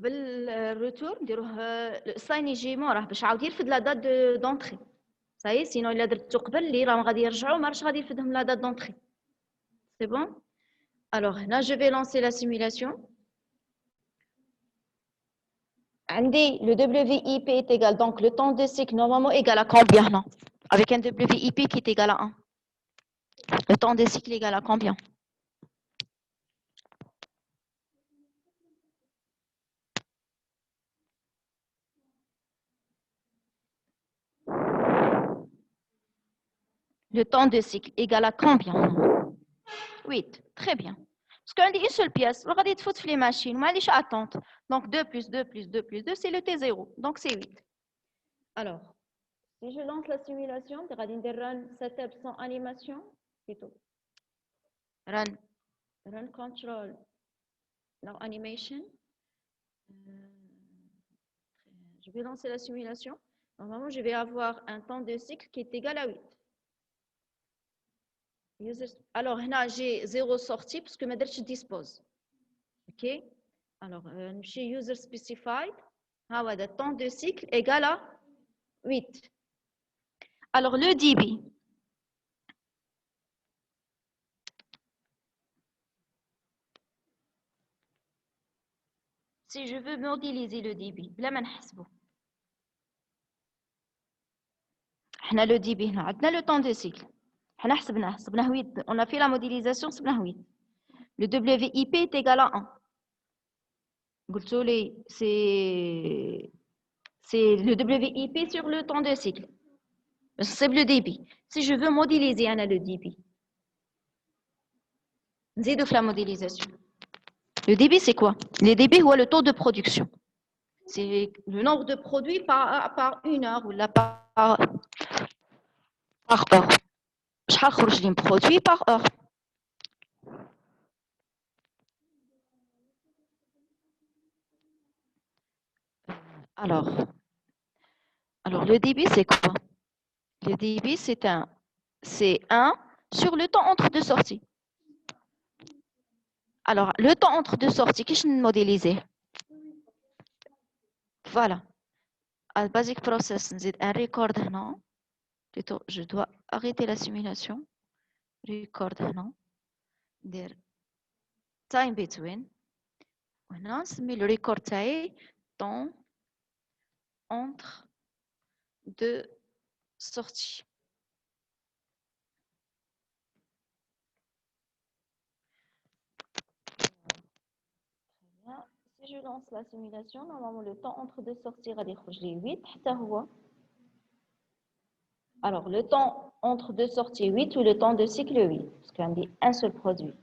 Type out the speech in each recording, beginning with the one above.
قبل الروتور نديروه الساين يجي موراه باش عاود يرفد لا دات دونطري صاي سينو الا درتو قبل اللي راهم غادي يرجعوا ما راهش غادي يرفدهم لا دات دونطري سي بون الوغ هنا جو في لانسي لا سيمولاسيون عندي le WIP est égal donc le temps de cycle normalement égal à combien non avec un WIP qui est égal à 1 le temps de cycle est égal à combien le temps de cycle égal à combien 8 très bien parce qu'on dit une seule pièce on va dire faut les machines mais les attente donc 2 plus 2 plus 2 plus 2 c'est le T0 donc c'est 8 alors si je lance la simulation je vais run setup sans animation plutôt run control no animation je vais lancer la simulation normalement je vais avoir un temps de cycle qui est égal à 8 alors là j'ai 0 sortie parce que ma je dispose ok alors chez user specified le temps de cycle égal à 8 alors le débit si je veux modéliser le débit بلا ما نحسبه احنا le débit هنا عندنا le temps de cycle احنا حسبناه 8 on a fait la modélisation حسبناه 8 le WIP est égal à 1 قلت لي c'est le WIP sur le temps de cycle c'est le débit si je veux modéliser le débit نزيدو في la modélisation le débit c'est quoi le débit c'est le taux de production c'est le nombre de produits par une heure ou par heure شحال خرج لي produit par heure alors le débit c'est quoi le débit c'est 1 sur le temps entre deux sorties alors le temps entre deux sorties qu'est-ce que modéliser voilà à basic process نزيد un record هنا plutôt je dois arrêter la simulation record هنا ندير time between وهنا نسمي le record تاعي temps entre deux sorties si je lance la simulation normalement le temps entre deux sorties غادي يخرج لي 8 حتى هو alors le temps entre deux sorties 8 ou le temps de cycle 8 parce qu'on dit un seul produit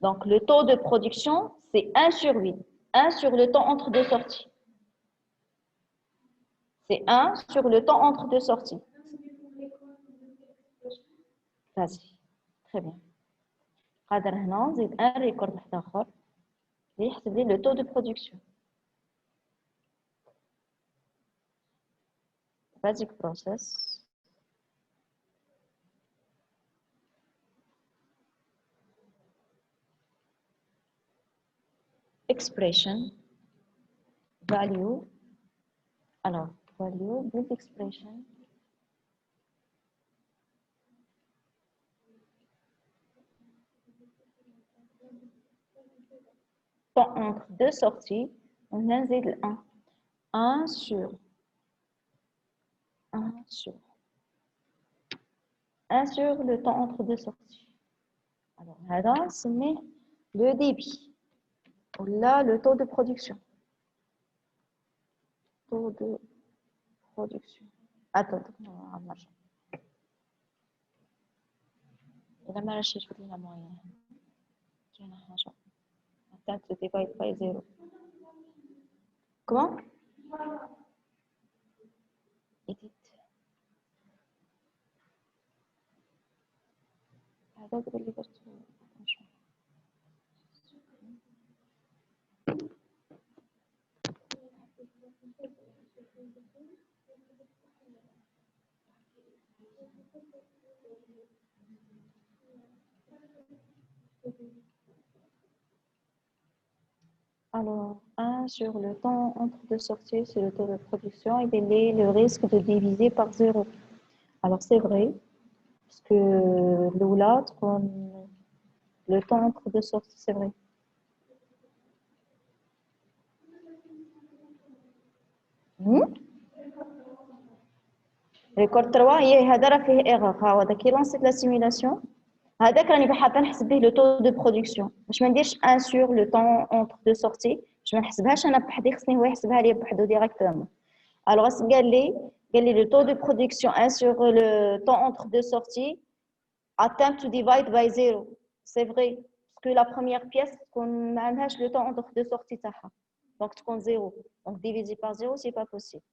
donc le taux de production c'est 1 sur 8 1 sur le temps entre deux sorties c'est 1 sur le temps entre deux sorties vas-y très bien قادر هنا نزيد un record واحد اخر اللي يحسب لي le taux de production basic process expression value alors value build expression temps entre deux sorties on nzid 1 1 sur 1 sur 1 sur le temps entre deux sorties alors هذا نسميه le débit ou là le taux de production taux de production attends نرجع إذا ما رشيت لنا موين كاينة حاجة attends divide by 0 comment edit هذا هو اللي درته alors 1 1 sur le temps entre deux sorties, c'est le taux de production, et il est le risque de diviser par 0. Alors, c'est vrai, parce que le temps entre deux sorties, c'est vrai. ريكورد 3 هذا راه فيه ايرور. ها هذا كي لونسيت لا سيمولاسيون هذاك راني حاطه نحسب به لو طو دو برودكسيون باش ما نديرش 1 سور لو طون اونتر دو سورتي باش ما نحسبهاش انا بوحدي خصني هو يحسبها لي بوحدو ديريكتومون. الوغ اس قال لي لو طو دو برودكسيون 1 سور لو طون اونتر دو سورتي attempt to divide by 0. C'est vrai parce que la première pièce تكون ما عندهاش le temps entre deux sorties تاعها donc تكون 0. donc diviser par 0 c'est pas possible.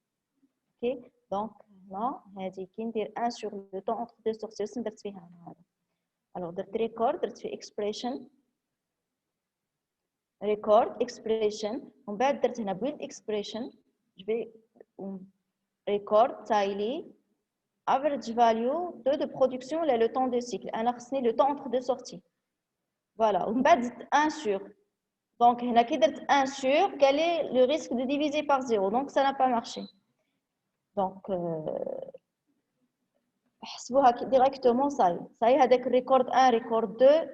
OK donc là هذه كي ندير 1 sur le temps entre deux sorties درت فيها هذا. alors درت record درت في expression record expression ومن بعد درت هنا build expression je vais record tally average value de production là le temps de cycle انا خصني le temps entre deux sorties voilà ومن بعد زدت 1 sur donc هنا كي درت 1 sur quel est le risque de diviser par 0 donc ça n'a pas marché donc حسبوها directement ça y est هذاك record 1 record 2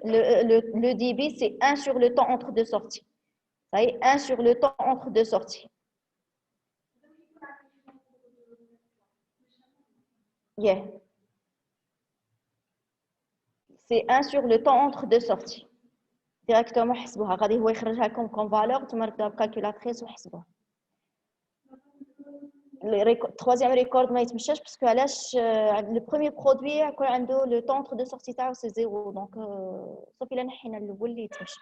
le dB c'est 1 sur le temps entre deux sorties ça y est 1 sur le temps entre deux sorties yeah c'est 1 sur le temps entre deux sorties directement حسبوها غادي هو يخرجها لكم كون فالور نتوما ردوها بكالكولاتريس وحسبوها le troisième record ما يتمشاش باسكو علاش le premier produit يكون عنده le temps entre deux sorties تاعو c'est 0 donc صافي الا نحينا الاول اللي يتمشى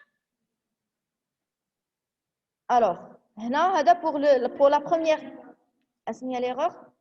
alors هنا هذا pour la première اسميها l'erreur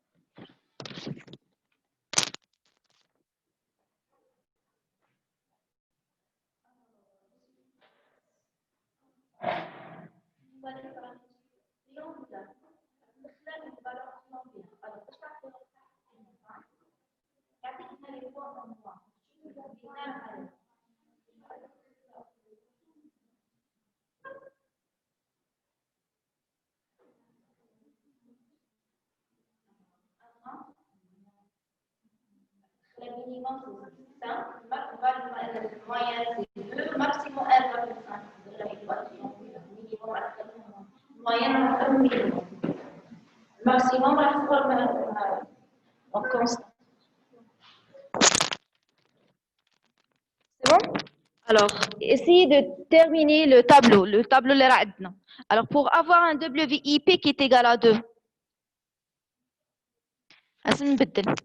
le minimum c'est 5, le moyen c'est 2, maximum 1,5 de la équation. Minimum moyen minimum. Maximum on constate. C'est bon? Alors, essayez de terminer le tableau اللي راه عندنا. Alors, pour avoir un WIP qui est égal à 2,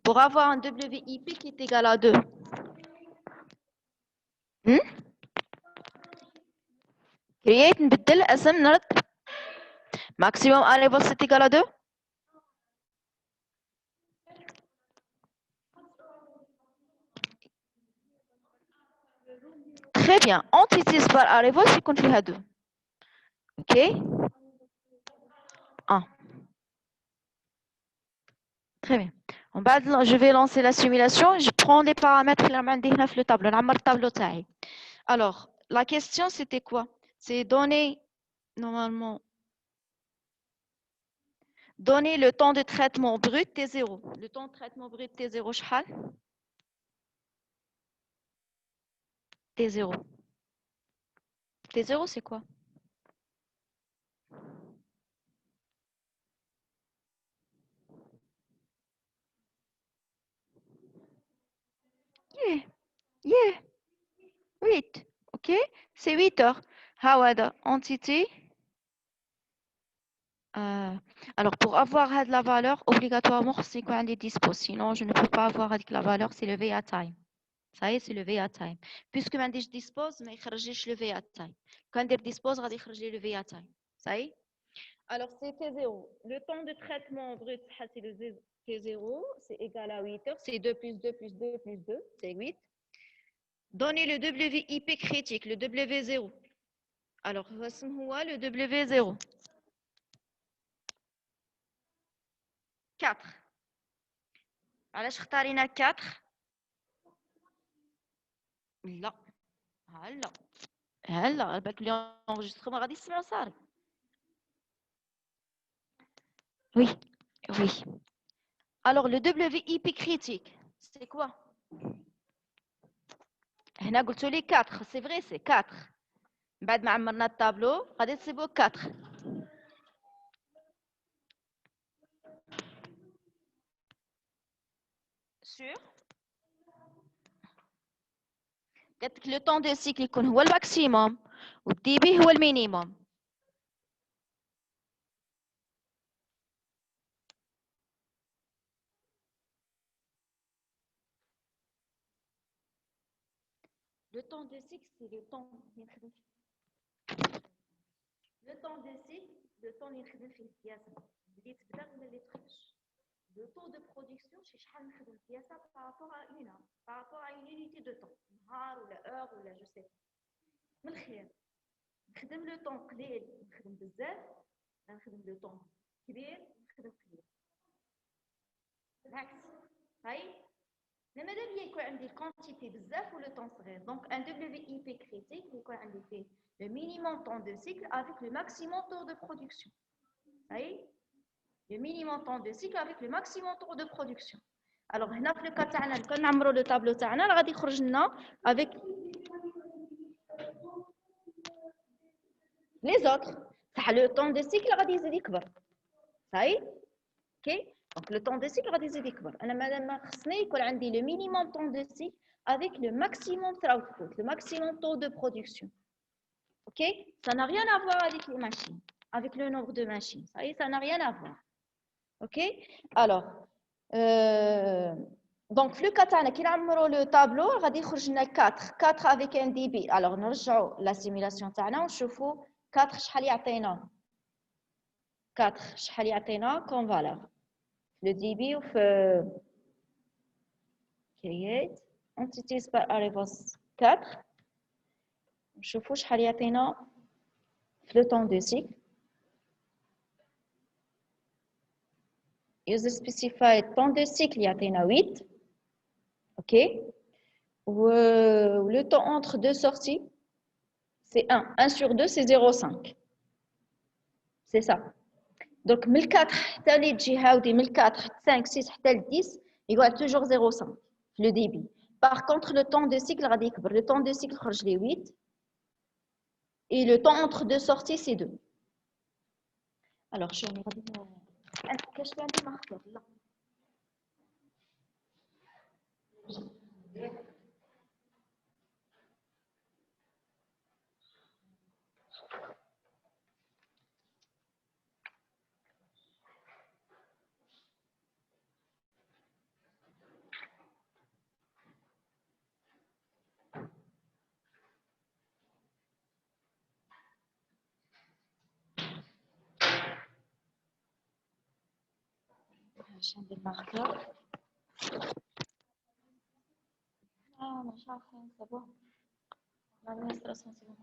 pour avoir un WIP qui est égal à 2. Create نبدل اسم نرد maximum arrival c'est égal à 2. Très bien. Entities par arrival c'est qu'on fait 2. OK? 1. Très bien. En bas, je vais lancer la simulation. Je prends les paramètres اللي عندي هنا في le tableau. نعمر الtableau تاعي. Alors, la question c'était quoi? C'est donner normalement donner le temps de traitement brut T0. Le temps de traitement brut T0 شحال? T0. T0 c'est quoi? Yeah. 8. OK? C'est 8 heures. هذا entité. Alors, pour avoir la valeur, obligatoirement, c'est qu'on a des dispos. Sinon, je ne peux pas avoir la valeur, c'est le VA time. Ça y est, c'est le VA time. Puisque je dispose, mais je le VA time. Quand je dispose, je le VA time. Ça y est? Alors, c'est T0. Le temps de traitement brut, c'est le T0, c'est égal à 8 heures. C'est 2 plus 2 plus 2 plus 2, c'est 8. Donnez le WIP critique, le W0. Alors, voici le W0. 4. علاش اختارينا 4 لا هلا بالك لي انجسترمون غادي يسمعوا صافي Oui, oui. Alors, le WIP critique, c'est quoi? هنا قلت لي 4, c'est vrai, c'est 4. بعد ما عمرنا الطابلو غادي تصيبوا 4. Sûr. قالت لك لو طون دو سيكل يكون هو الماكسيموم والدي بي هو المينيموم. Le temps de cycle, c'est le temps le temps de cycle, le temps اللي نخدم فيه القياسة. بديت بدا ولا اللي تخرج. Le taux de production, c'est شحال نخدم القياسة par rapport à une heure, par rapport à une unité de temps. نهار ولا heure ولا je sais. من الخير نخدم لو طون قليل نخدم بزاف، نخدم لو طون كبير نخدم قليل. بالعكس هاي انا ماذا بيا يكون عندي الكونتيتي بزاف ولو طون صغير. دونك ان دبليو اي بي كريتيك يكون عندي فيه le minimum temps de cycle avec le maximum taux de production. هاي le minimum temps de cycle avec le maximum taux de production. alors هنا في لو كا تاعنا كان نعمروا لو طابلو تاعنا راه غادي يخرج لنا avec les autres. صح لو طون دو سيكل غادي يزيد يكبر. صحيح اوكي. دونك لو طون دو سيكل غادي يزيد يكبر. انا ما خصني يكون عندي لو مينيموم طون دو سيكل avec le maximum output, le maximum taux de production. Ok, ça n'a rien à voir avec les machines, avec le nombre de machines. Ça n'a rien à voir. Ok, alors donc le katana qui a le tableau غادي يخرج لنا 4 avec un dB. alors نرجعوا la simulation تاعنا ونشوفوا 4 شحال يعطينا. 4 شحال يعطينا comme valeur le dB في create entities par arrays 4 نشوفوا شحال يعطينا في le temps de cycle. user specified temps de cycle يعطينا 8. ok, le temps entre deux sorties c'est 1 sur 2 c'est 0,5. c'est ça. donc من 4 حتى اللي تجي هاودي من 4 5 6 حتى ل 10 يقعد toujours 0,5 في le débit. par contre le temps de cycle غادي يكبر. le temps de cycle خرج لي 8 et le temps entre deux sorties c'est 2. alors شوفي غادي كاش عندي ماركر لا عشان عندي الماركر. مش عارفه c'est bon. l'administration c'est bon.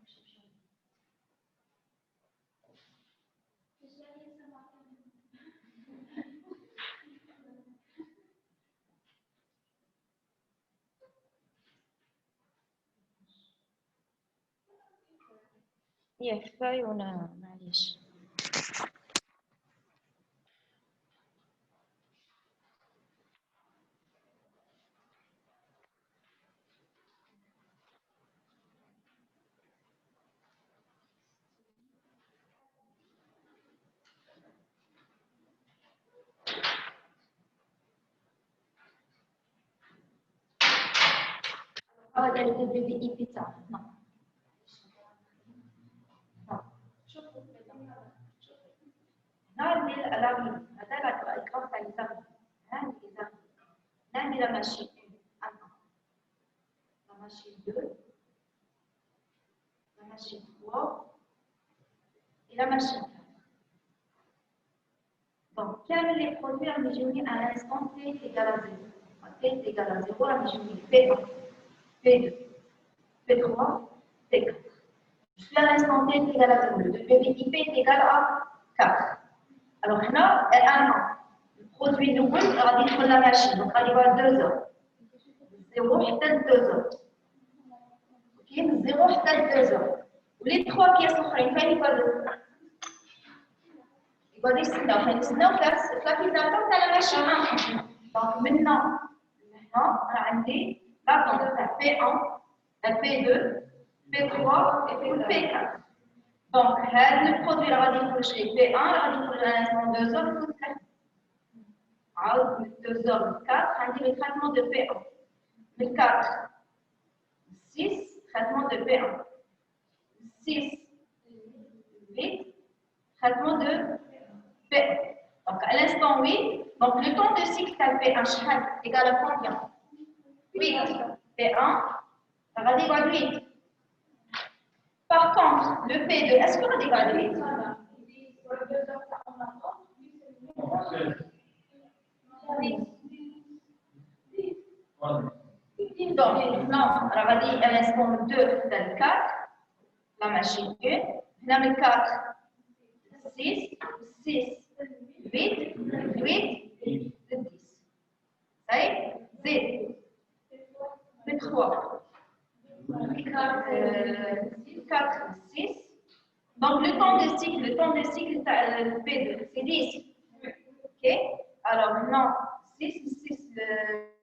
يكفي ولا معليش. هذا اللي بدي اي بي تاعنا. شوفوا نعمل الألعاب هذا الإكرام تاع الزمن. هذه الزمن. نعمل la machine 1, la machine 2, la machine 3 et la machine 4. Donc, كامل les produits يجوني à l'instant t égale à 0. t égale à 0 يجوني P1, P2, P3, P4. Jusqu'à l'instant t égale à 0. Le PVIP est égal à 4. Alors là, elle a un produit nouveau, غادي يدخل la machine. Donc, غادي يبقى 2 heures. 0 حتى 2 heures. Ok, 0 حتى 2 heures. ولي 3 pièces اخرين فين يبقى غادي نستناو في لابليكاسيون تاع لا ماشين 1. دونك من هنا لهنا راه عندي لاطونت تاع P1 P2 P3 et P4. دونك هذا البرودوي راه غادي يخرج لي P1 راه غادي يخرج على انستون 2 زور و 3. عاود من 2 زور ل 4 عندي لو تريتمون دو P1. من 4 ل 6 traitement de P1. 6 8 traitement de P1. Donc à l'instant 8, donc le temps de cycle de P1 égale à combien? 8. P1 égale 8. Par contre, le P2, est-ce qu'on a égale 8? Donc, non, on va dire à l'instant 2 dans le 4, la machine 1, là le 4, 6, 6, 8, 8, 10. Ça y est, 0, 3, 4, 6. Donc, le temps de cycle P2, c'est 10. OK? Alors, maintenant, 6, 6,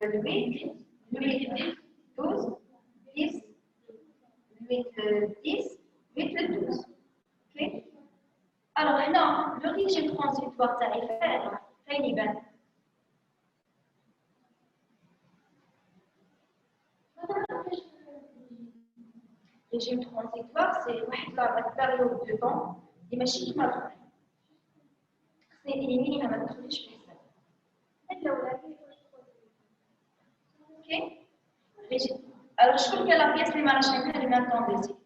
8, 8, 12, 10, 8, 10, 8, 12. OK? Alors, maintenant, le régime transitoire tarifaire, فين يبان؟ régime transitoire, c'est la période de temps اللي ماشي كيما الآخر. خصني نيليمينيها ما تدخلش في الحساب. OK? Alors, شكون كاين لا بياس اللي ما راهش عندها لو ميم طون دو سيكل؟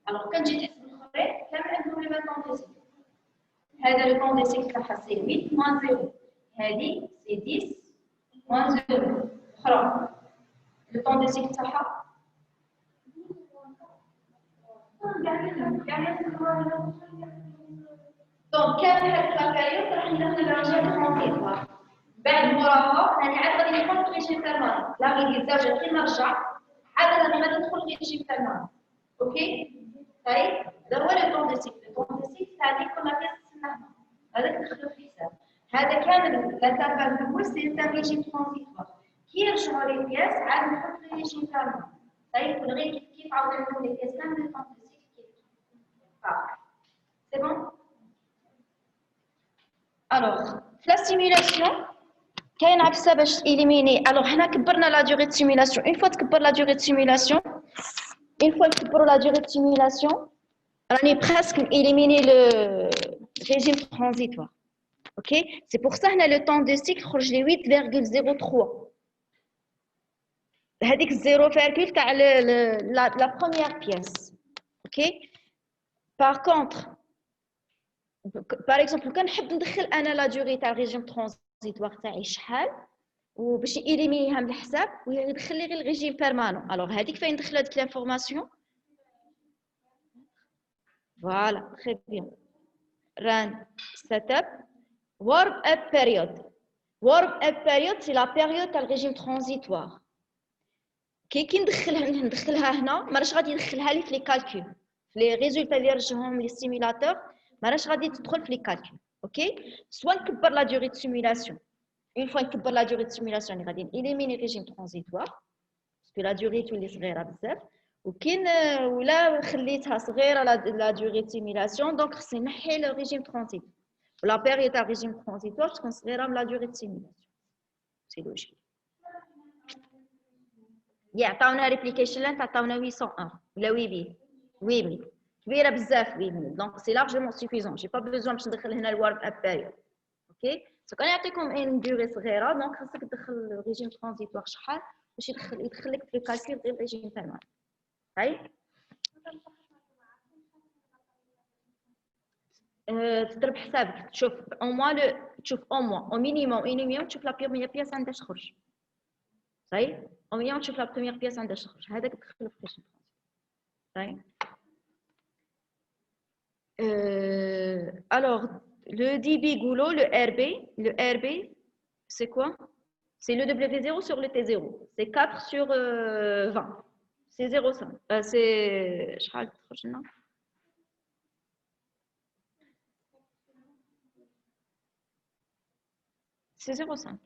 Alors, كان جيت نحسب الخريط كامل عندهم لو ميم طون دو سيكل. هذا لو طون دو سيكل تاعها سي 8 موان 0. هذه سي 10 موان 0. أخرى. Le temps de cycle تاعها دونك كان هاد لا بيريود راح ندخل الريجيم ترونزيتوار. بعد موراها راني عاد غادي ندخل في ريجيم بيرمانون. لا غير الزوجه كي نرجع عاد راني غادي ندخل في ريجيم بيرمانون. اوكي؟ طيب هذا هو لو طون دو سيكل. لو طون دو سيكل هذيك كنا كنستناها. هذاك ندخلو في الحساب. هذا كامل الانترفال الاول سي انتر ريجيم ترونزيتوار. كي يرجعوا لي البياس عاد نحط لي ريجيم بيرمانون. طيب غير كيف عاود نحط لي البياس كامل لو طون دو سيكل كيف. سي بون؟ Alors, la simulation, كاين عفسه باش éliminer. Alors, هنا كبرنا la durée de simulation. Une fois تكبر la durée de simulation, une fois تكبر la durée de simulation, راني presque éliminer le régime transitoire. OK? C'est pour ça هنا le temps de cycle خرج لي 8,03. هذيك 0, تاع la première pièce. OK? Par contre, par exemple كان نحب ندخل انا لا دوري تاع الريجيم ترانزيتوار تاعي شحال وباش يليمينيها من الحساب ويدخل لي غير الريجيم بيرمانون. الوغ هذيك فين ندخل هذيك لانفورماسيون؟ فوالا تري بيان. ران سيت اب وارب اب بيريود. وارب اب بيريود سي لا بيريود تاع الريجيم ترانزيتوار. كي ندخلها هنا ما راش غادي يدخلها لي في لي كالكول في لي ريزولتا اللي يرجعهم لي سيميلاتور ما راش غادي تدخل في لي كالكول. اوكي؟ سوا نكبر لا دوري دو سيميلاسيون. اون فوا نكبر لا دوري دو سيميلاسيون اللي غادي نيليميني ريجيم ترانزيتوار باسكو لا دوري تولي صغيره بزاف. وكاين ولا خليتها صغيره لا دوري دو سيميلاسيون دونك خصني نحي لو ريجيم ترانزيتوار ولا بيريود تاع ريجيم ترانزيتوار تكون صغيره من لا دوري دو سيميلاسيون. سي لوجيك. يعطاونا ريبليكيشن لانت عطاونا 801 ولا 8000 كبيره بزاف 8000 دونك سي لارجمون سوفيزون. جي با بيزون باش ندخل هنا الوارب اب بيريود. اوكي؟ سو كان يعطيكم ان دوري صغيره دونك خاصك تدخل ريجيم ترانزيتوار شحال باش يدخل لك في الكالكول غير ريجيم بيرمانون. هاي تضرب حسابك تشوف او موان تشوف او موان او مينيموم تشوف لا بروميير بياس عندها تخرج. صحيح؟ او مينيموم تشوف لا بروميير بياس عندها تخرج. هذاك تدخل في ريجيم ترانزيتوار. صحيح؟ Alors, le dB goulot, le RB, c'est quoi? C'est le W0 sur le T0. C'est 4 sur 20. C'est 0,5. C'est... C'est 0,5.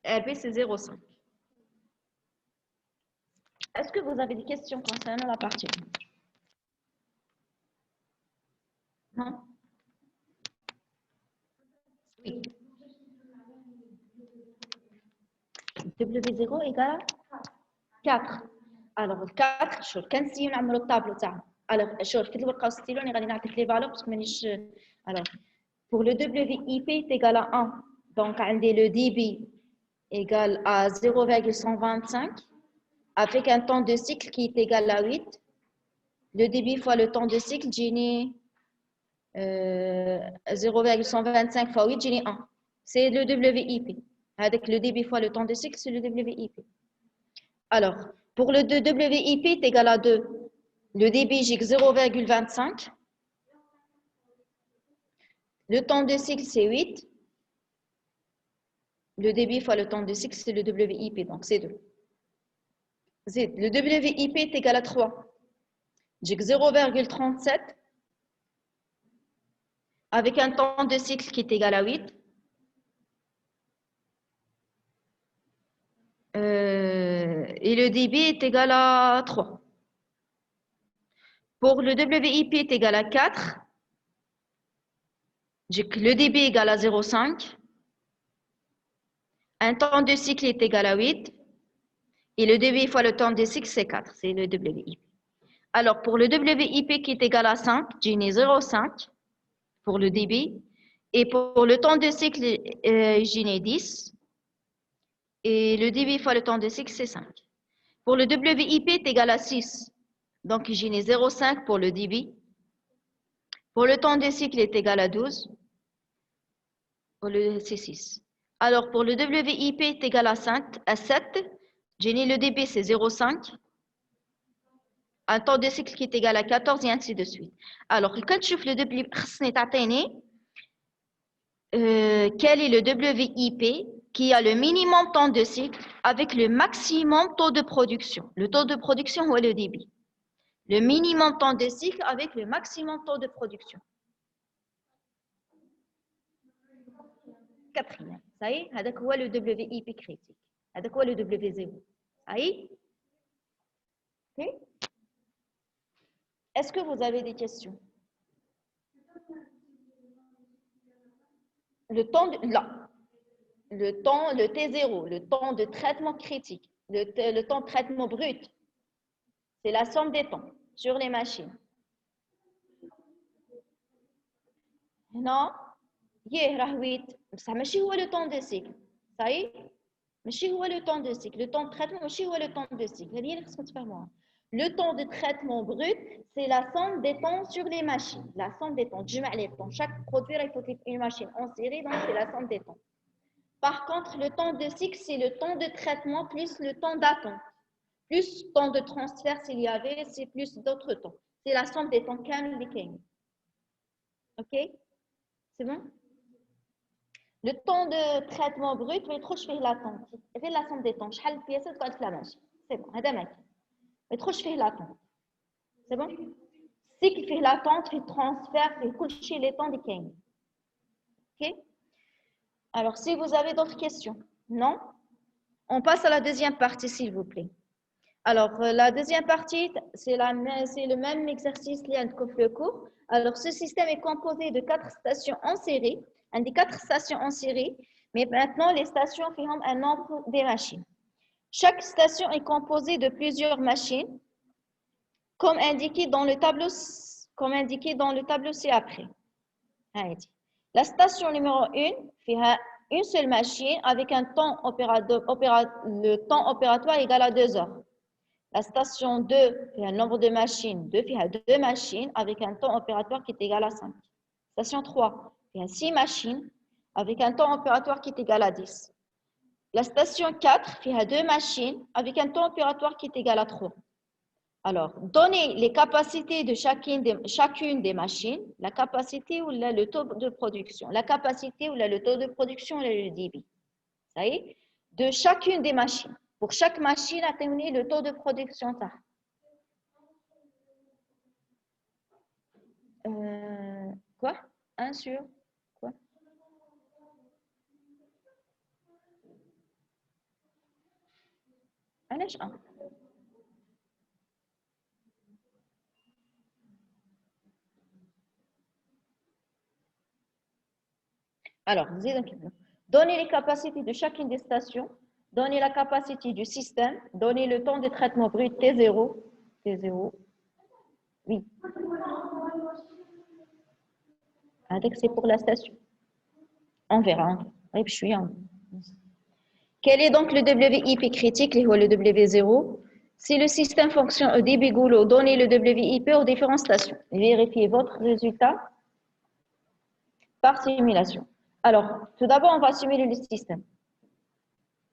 RB, c'est 0,5. Est-ce que vous avez des questions concernant la partie? Non? Oui. W0 égale 4. Alors 4 شوف كنسيو نعملوا الطابلو تاعنا. alors شوف كي تلقاو ستيلو راني غادي نعطيك لي فالور باسكو مانيش. alors pour le WIP est égal à 1. donc عندي le dB égal à 0,125 avec un temps de cycle qui est égal à 8. Le débit fois le temps de cycle, j'ai 0,125 fois 8, j'ai 1. C'est le WIP. Avec le débit fois le temps de cycle, c'est le WIP. Alors, pour le WIP est égal à 2. Le débit, j'ai 0,25. Le temps de cycle, c'est 8. Le débit fois le temps de cycle, c'est le WIP, donc c'est 2. Le WIP est égal à 3. J'ai 0,37 avec un temps de cycle qui est égal à 8. Et le débit est égal à 3. Pour le WIP est égal à 4. J'ai que le débit est égal à 0,5. Un temps de cycle est égal à 8. Et le débit fois le temps de cycle, c'est 4. C'est le WIP. Alors, pour le WIP qui est égal à 5, j'ai 0,5 pour le débit. Et pour le temps de cycle, j'ai 10. Et le débit fois le temps de cycle, c'est 5. Pour le WIP est égal à 6. Donc, j'ai 0,5 pour le débit. Pour le temps de cycle est égal à 12. Pour le C6. Alors, pour le WIP est égal à 7. J'ai le débit, c'est 0,5. Un temps de cycle qui est égal à 14 et ainsi de suite. Alors, quand tu fais le WIP, quel est le WIP qui a le minimum temps de cycle avec le maximum taux de production? Le taux de production ou le débit? Le minimum temps de cycle avec le maximum taux de production. Quatrième. Ça y est, c'est quoi le WIP critique? C'est quoi le W0? Ça y est? Ok? Est-ce que vous avez des questions? Le temps de, là, le T0, le temps de traitement critique, le temps de traitement brut, c'est la somme des temps sur les machines. Non? Yeah, راه 8. Ça ماشي هو le temps de cycle. Ça y est? ماشي هو le temps de cycle. Le temps de traitement ماشي هو le temps de cycle. هذه هي اللي خصكم تفهموها. Le temps de traitement brut, c'est la somme des temps sur les machines. La somme des temps. تجمع les temps. Chaque produit, il faut une machine en série, donc c'est la somme des temps. Par contre, le temps de cycle, c'est le temps de traitement plus le temps d'attente. Plus temps de transfert s'il y avait, c'est plus d'autres temps. C'est la somme des temps كامل اللي كاين. OK? C'est bon? Le temps de traitement brut, ما يدخلش فيه l'attente. غير la somme des temps. شحال البياسات تقعد في la machine. C'est bon. هذا ما كاين. ما يدخلش فيه l'attente. C'est bon? Cycle فيه l'attente, فيه transfert, فيه كل شيء les temps اللي كاين. OK? Alors, si vous avez d'autres questions, non? On passe à la deuxième partie, s'il vous plaît. Alors, la deuxième partie, c'est le même exercice lié que le cours. Alors, ce système est composé de 4 stations en série, un des 4 stations en série, mais maintenant, les stations font un nombre des machines. Chaque station est composée de plusieurs machines, comme indiqué dans le tableau ci-après. La station numéro 1 fait une seule machine avec un temps le temps opératoire égal à 2 heures. La station 2 fait un nombre de machines, 2 fait 2 machines avec un temps opératoire qui est égal à 5. Station 3 fait 6 machines avec un temps opératoire qui est égal à 10. La station 4 fait 2 machines avec un temps opératoire qui est égal à 3. Alors, donnez les capacités de chacune des machines, la capacité ou le taux de production, la capacité ou le taux de production ou le débit. Ça y est, de chacune des machines. Pour chaque machine, atteignez le taux de production. Quoi? 1 sur quoi? علاش 1 alors donnez les capacités de chacune des stations, donnez la capacité du système, donnez le temps de traitement brut T0 oui avec c'est pour la station on verra oui je suis quel est donc le WIP critique le W0 si le système fonctionne au débit goulot donnez le WIP aux différentes stations vérifiez votre résultat par simulation. Alors, tout d'abord, on va simuler le système.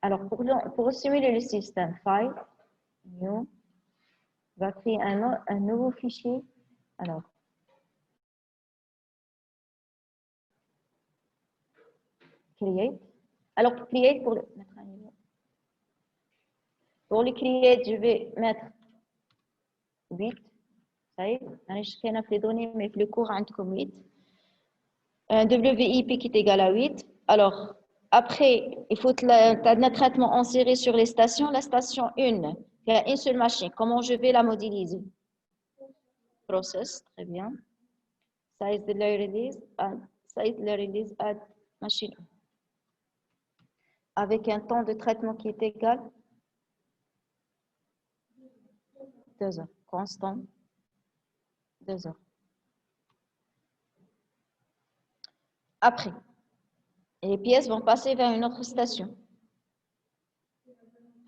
Alors, pour simuler le système, File, New, on va créer un nouveau fichier. Alors, Create. Alors, pour Create, pour le Create, je vais mettre 8. Ça y est, je vais les données, mais le cours comme 8. Un WIP qui est égal à 8. Alors, après, il faut un traitement en série sur les stations. La station 1, il y a une seule machine. Comment je vais la modéliser? Process, très bien. Size de la release, add machine. Avec un temps de traitement qui est égal 2 heures. Constant, 2 heures. Après, les pièces vont passer vers une autre station.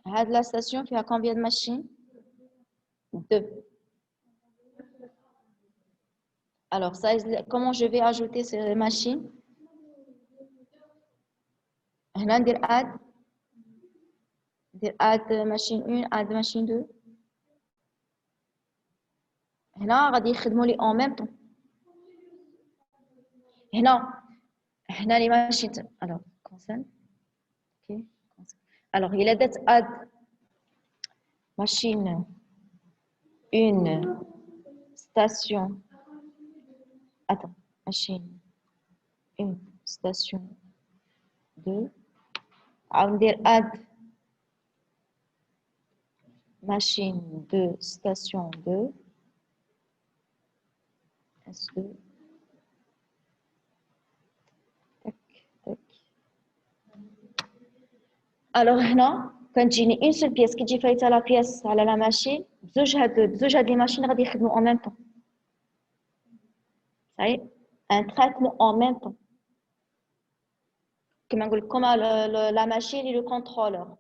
La station fait à combien de machines? 2. Alors, comment je vais ajouter ces machines? On va add machine 1, add machine 2. هنا غادي يخدموا لي en même temps. هنا les machines. Alors, console. OK. Alors, il a d'être add machine 1 station. Attends, machine 1 station 2. On va add machine 2 station 2. S2. Tac, tac. Alors, هنا كتجيني une seule pièce qui تجي فايته la pièce على la machine بزوج هاد les machines غادي يخدموا en même temps. Ça y est, un traitement en même temps. Comme la machine et le contrôleur.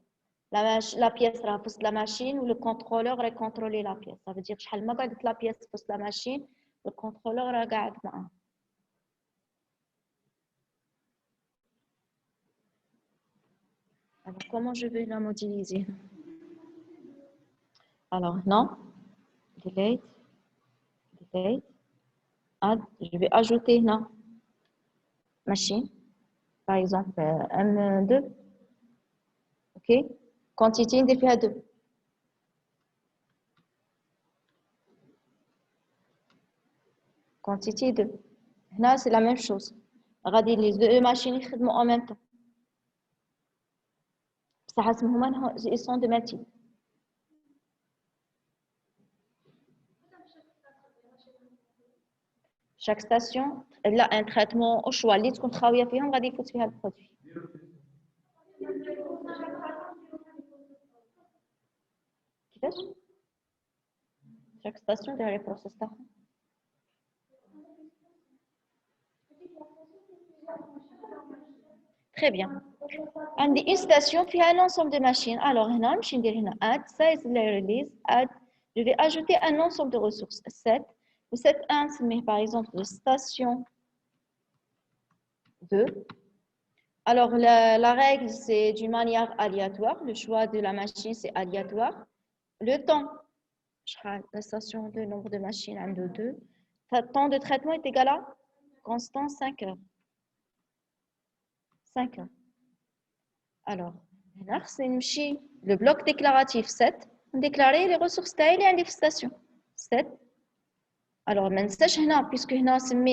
La pièce est la machine ou le contrôleur va contrôler la pièce. Ça veut dire que la pièce est la machine, le contrôleur regarde. Alors, comment je vais la modéliser? Alors, non. Delete. Add. Je vais ajouter non. Machine. Par exemple, M2. OK. Quantité indéfinie 2. Quantité 2. Là, c'est la même chose. Regardez, les deux machines fonctionnent en même temps. Ils sont de même type. Chaque station elle a un traitement au choix. Les qu'on travaille فيهم غادي يفوت فيها البرودوي. كيفاش؟ Chaque station a les process تاعها. Très bien. عندي une station فيها l'ensemble de machines. Alors هنا نمشي ندير هنا add size release add. Je vais ajouter un ensemble de ressources 7. Ou 7.1 c'est par exemple de station 2. Alors, la règle, c'est d'une manière aléatoire. Le choix de la machine, c'est aléatoire. Le temps, la station de nombre de machines, 1, 2, 2. Le temps de traitement est égal à constant 5 heures. 5 heures. Alors, le bloc déclaratif 7. On déclare les ressources taille et station 7. Alors, puisque nous avons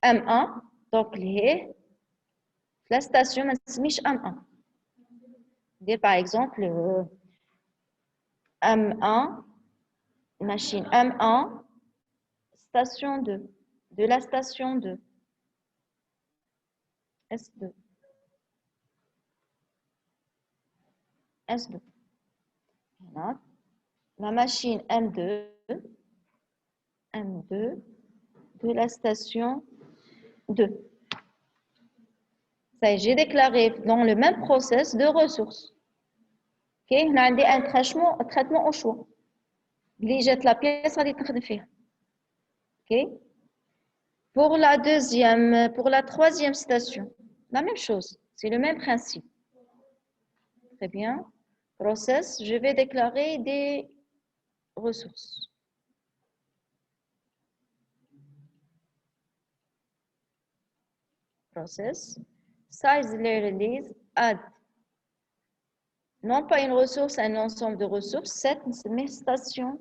M1. Donc, la station, M1. Par exemple, M1, machine M1, station 2. De la station 2. S2. S2. Voilà. La machine M2, M2 de la station 2. Ça y est, j'ai déclaré dans le même process de ressources. Ok, on a un traitement au choix. اللي جات la pièce غادي تخدم فيها. Ok. Pour la troisième station, la même chose. C'est le même principe. Très bien. Process, je vais déclarer des ressources. Process, size release, add. Non pas une ressource, un ensemble de ressources. 7, mais station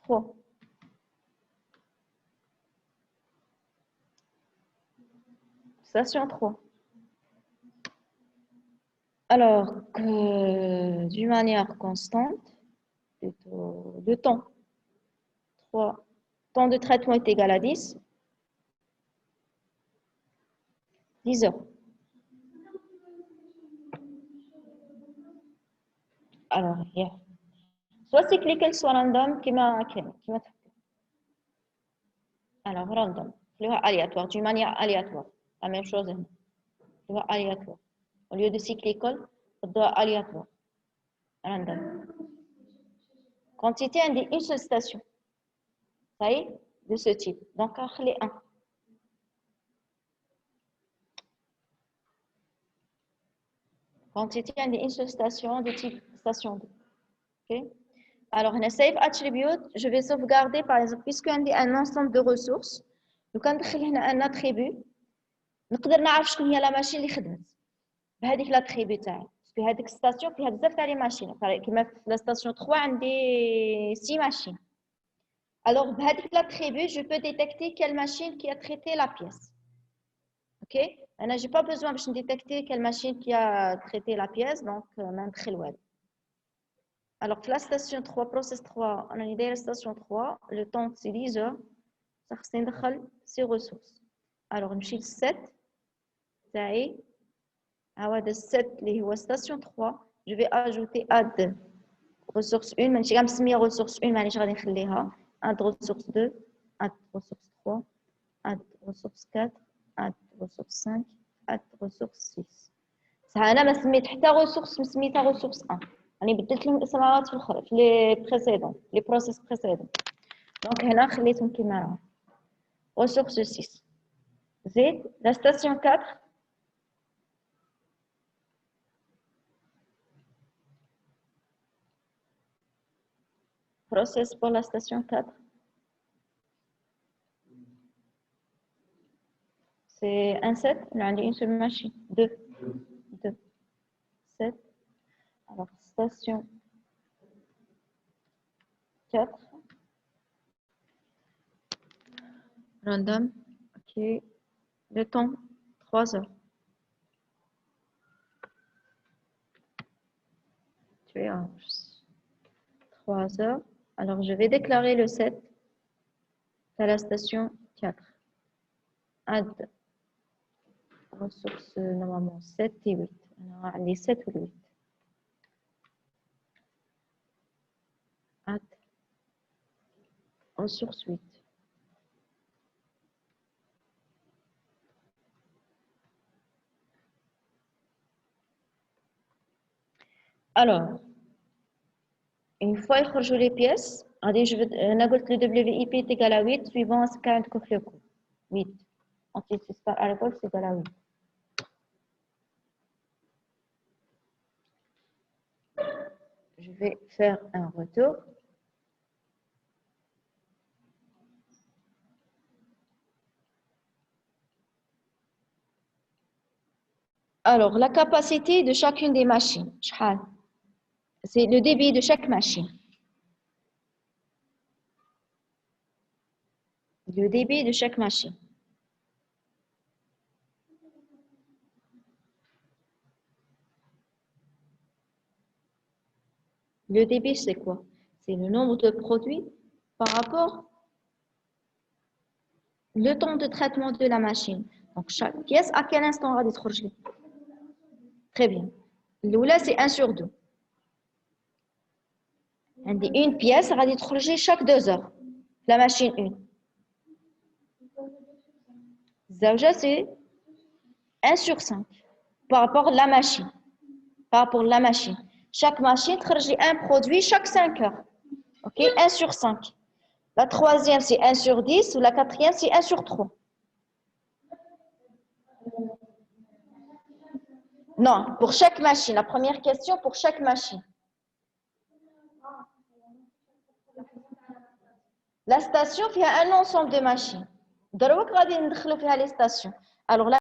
3. Station 3. Alors, d'une manière constante, plutôt de temps. 3. Temps de traitement est égal à 10. 10 heures. Alors, yeah. Soit cyclique, soit random, qui m'a alors, random. Aléatoire, d'une manière aléatoire. La même chose. Aléatoire. Au lieu de cyclique, aléatoire. Random. Quantité indique une seule station. Ça y est, de ce type. Donc, les 1. Quantité indique une seule station de type station 2. Okay. Alors, on a save attribute. Je vais sauvegarder, par exemple, puisqu'on a un ensemble de ressources. Donc, on a un attribut. نقدر نعرف شكون هي لا ماشين اللي خدمت بهذيك لاتريبي تاعي في هذيك الستاسيون فيها بزاف تاع لي ماشين كيما في لا ستاسيون 3 عندي 6 ماشين alors بهذيك لاتريبي je peux détecter quelle machine qui a traité la pièce OK انا j'ai pas besoin باش نديتكتي quelle machine qui a traité la pièce donc ما ندخل والو alors في لا ستاسيون 3 process 3 انا دايره ستاسيون 3 le temps c'est 10 heures خصني ندخل ces ressources alors نمشي ل 7 تاعي هذا الست اللي هو ستاسيون 3 جو في اجوتي اد ressource 1 ماشي كاع مسميه ressource 1 معليش غادي نخليها اد ressource 2 اد ressource 3 اد ressource 4 اد ressource 5 اد ressource 6 صح انا ما سميت حتى ressource مسميتها ressource 1 يعني بدلت لهم الاسماءات في الاخر في لي بريسيدون لي بروسيس بريسيدون دونك هنا خليتهم كيما راهم ressource 6 زيد لا ستاسيون 4 process pour la station 4. C'est un 7, on a une seule machine. 2. 7. Alors, station 4. Random. OK. Le temps, 3 heures. Tu es en 3 heures. Alors, je vais déclarer le 7 à la station 4. Add ressources normalement 7 et 8. On a les 7 ou 8. Add ressources 8. Alors, une fois يخرجوا les pièces, أنا قلت le WIP est égal à 8 suivant ce qu'a عندكم في le cours. 8. Anti-6 par alcool, c'est égal à 8. Je vais faire un retour. Alors, la capacité de chacune des machines. C'est le débit de chaque machine. Le débit de chaque machine. Le débit, c'est quoi? C'est le nombre de produits par rapport au temps de traitement de la machine. Donc, chaque pièce, à quel instant va être rejetée? Très bien. Là, c'est 1 sur 2. Une pièce va être rejetée chaque 2 heures. La machine 1. Zawja, c'est 1 sur 5 par rapport à la machine. Par rapport à la machine. Chaque machine rejette un produit chaque 5 heures. OK? 1 sur 5. La troisième, c'est 1 sur 10. Ou la quatrième, c'est 1 sur 3. Non, pour chaque machine. La première question, pour chaque machine. La station fait un ensemble de machines. دروك غادي ندخلوا فيها les stations. Alors là,